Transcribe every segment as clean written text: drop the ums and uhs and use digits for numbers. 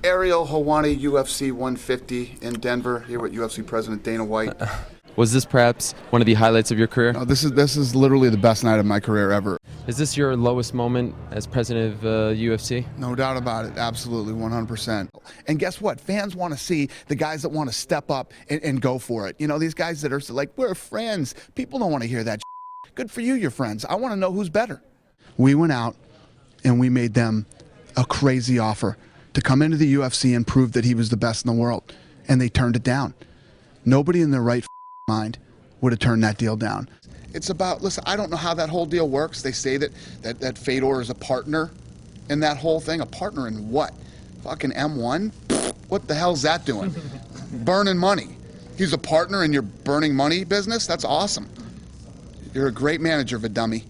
Ariel Helwani, UFC 150 in Denver, here with UFC President Dana White. Was this perhaps one of the highlights of your career? No, this is literally the best night of my career ever. Is this your lowest moment as president of UFC? No doubt about it. Absolutely, 100%. And guess what? Fans want to see the guys that want to step up and go for it. You know, these guys that are like, we're friends. People don't want to hear that shit. Good for you, you're friends. I want to know who's better. We went out and we made them a crazy offer to come into the UFC and prove that he was the best in the world. And they turned it down. Nobody in their right mind would have turned that deal down. It's about, listen, I don't know how that whole deal works. They say that Fedor is a partner in that whole thing. A partner in what? Fucking M1? What the hell's that doing? Burning money. He's a partner in your burning money business? That's awesome. You're a great manager, Vidummy.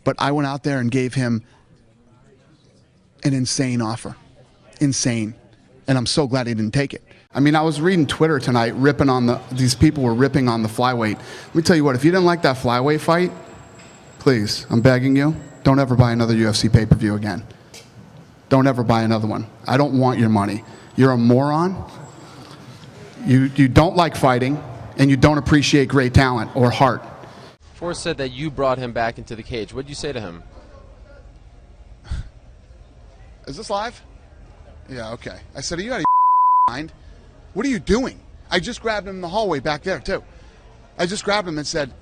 But I went out there and gave him an insane offer. Insane. And I'm so glad he didn't take it. I mean, I was reading Twitter tonight, these people were ripping on the flyweight. Let me tell you what, if you didn't like that flyweight fight, please, I'm begging you, don't ever buy another UFC pay-per-view again. Don't ever buy another one. I don't want your money. You're a moron. You don't like fighting, and you don't appreciate great talent or heart. Forrest said that you brought him back into the cage. What did you say to him? Is this live? Yeah, okay. I said, are you out of your mind? What are you doing? I just grabbed him in the hallway back there, too. I just grabbed him and said,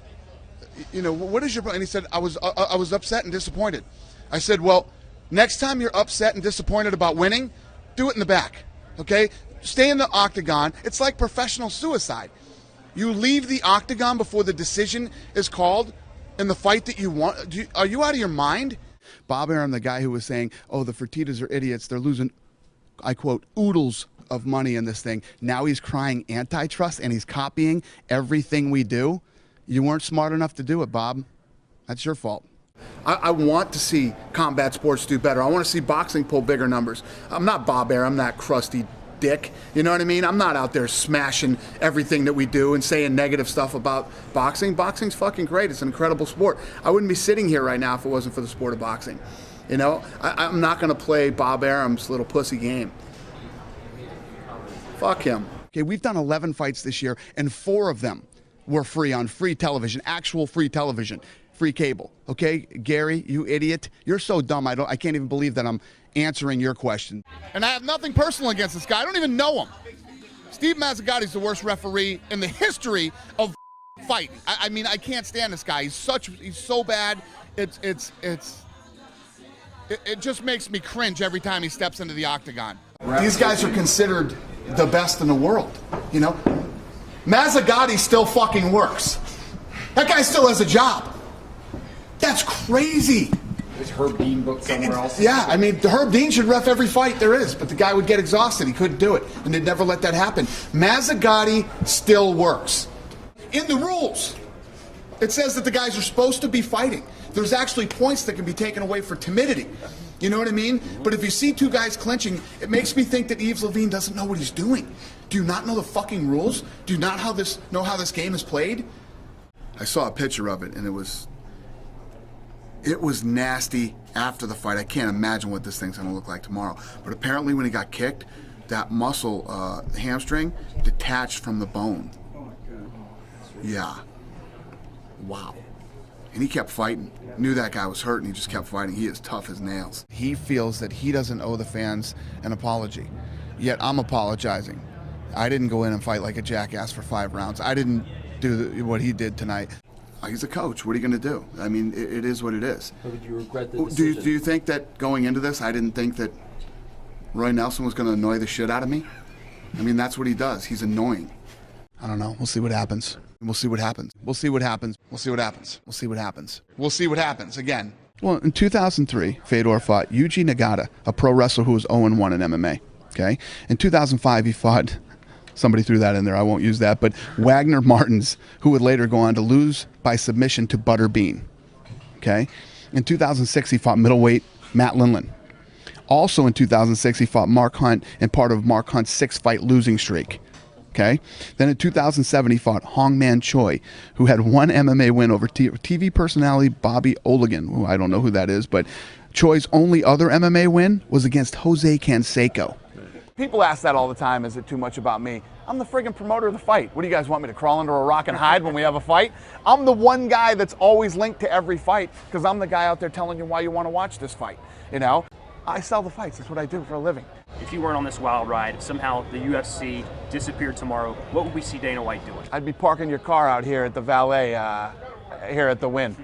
you know, what is your problem? And he said, I was upset and disappointed. I said, well, next time you're upset and disappointed about winning, do it in the back, okay? Stay in the octagon. It's like professional suicide. You leave the octagon before the decision is called in the fight that you want. Are you out of your mind? Bob Arum, the guy who was saying, oh, the Fertittas are idiots. They're losing, I quote, oodles of money in this thing. Now he's crying antitrust and he's copying everything we do. You weren't smart enough to do it, Bob. That's your fault. I want to see combat sports do better. I want to see boxing pull bigger numbers. I'm not Bob Arum, I'm that crusty dick. You know what I mean? I'm not out there smashing everything that we do and saying negative stuff about boxing. Boxing's fucking great. It's an incredible sport. I wouldn't be sitting here right now if it wasn't for the sport of boxing. You know, I'm not going to play Bob Arum's little pussy game. Fuck him. Okay, we've done 11 fights this year, and 4 of them were free on free television, actual free television, free cable. Okay, Gary, you idiot. You're so dumb, I can't even believe that I'm answering your question. And I have nothing personal against this guy. I don't even know him. Steve Mazzagati's the worst referee in the history of fight. I mean, I can't stand this guy. He's so bad. It just makes me cringe every time he steps into the octagon. These guys are considered the best in the world, you know? Mazzagati still fucking works. That guy still has a job. That's crazy. Is Herb Dean booked somewhere else? Yeah, I mean, Herb Dean should ref every fight there is, but the guy would get exhausted. He couldn't do it, and they'd never let that happen. Mazzagati still works. In the rules, it says that the guys are supposed to be fighting. There's actually points that can be taken away for timidity. You know what I mean? But if you see 2 guys clinching, it makes me think that Yves Lavigne doesn't know what he's doing. Do you not know the fucking rules? Do you not know how this game is played? I saw a picture of it, and it was nasty after the fight. I can't imagine what this thing's going to look like tomorrow. But apparently when he got kicked, that muscle, hamstring, detached from the bone. Yeah. Wow. And he kept fighting. Knew that guy was hurt, and he just kept fighting. He is tough as nails. He feels that he doesn't owe the fans an apology. Yet I'm apologizing. I didn't go in and fight like a jackass for 5 rounds. I didn't do what he did tonight. He's a coach. What are you going to do? I mean, it is what it is. Or would you regret the decision? Do you think that going into this, I didn't think that Roy Nelson was going to annoy the shit out of me? I mean, that's what he does. He's annoying. I don't know. We'll see what happens. We'll see what happens. We'll see what happens. We'll see what happens. We'll see what happens. We'll see what happens again. Well, in 2003, Fedor fought Yuji Nagata, a pro wrestler who was 0-1 in MMA. Okay? In 2005, he fought, somebody threw that in there, I won't use that, but Wagner Martins, who would later go on to lose by submission to Butterbean. Okay? In 2006, he fought middleweight Matt Lindland. Also in 2006, he fought Mark Hunt and part of Mark Hunt's 6-fight losing streak. Okay. Then in 2007, he fought Hong Man Choi, who had 1 MMA win over TV personality Bobby Oligan, who I don't know who that is, but Choi's only other MMA win was against Jose Canseco. People ask that all the time, is it too much about me? I'm the friggin' promoter of the fight. What do you guys want me to crawl under a rock and hide when we have a fight? I'm the one guy that's always linked to every fight because I'm the guy out there telling you why you want to watch this fight. You know, I sell the fights. That's what I do for a living. If you weren't on this wild ride, if somehow the UFC disappeared tomorrow, what would we see Dana White doing? I'd be parking your car out here at the valet here at the Wynn.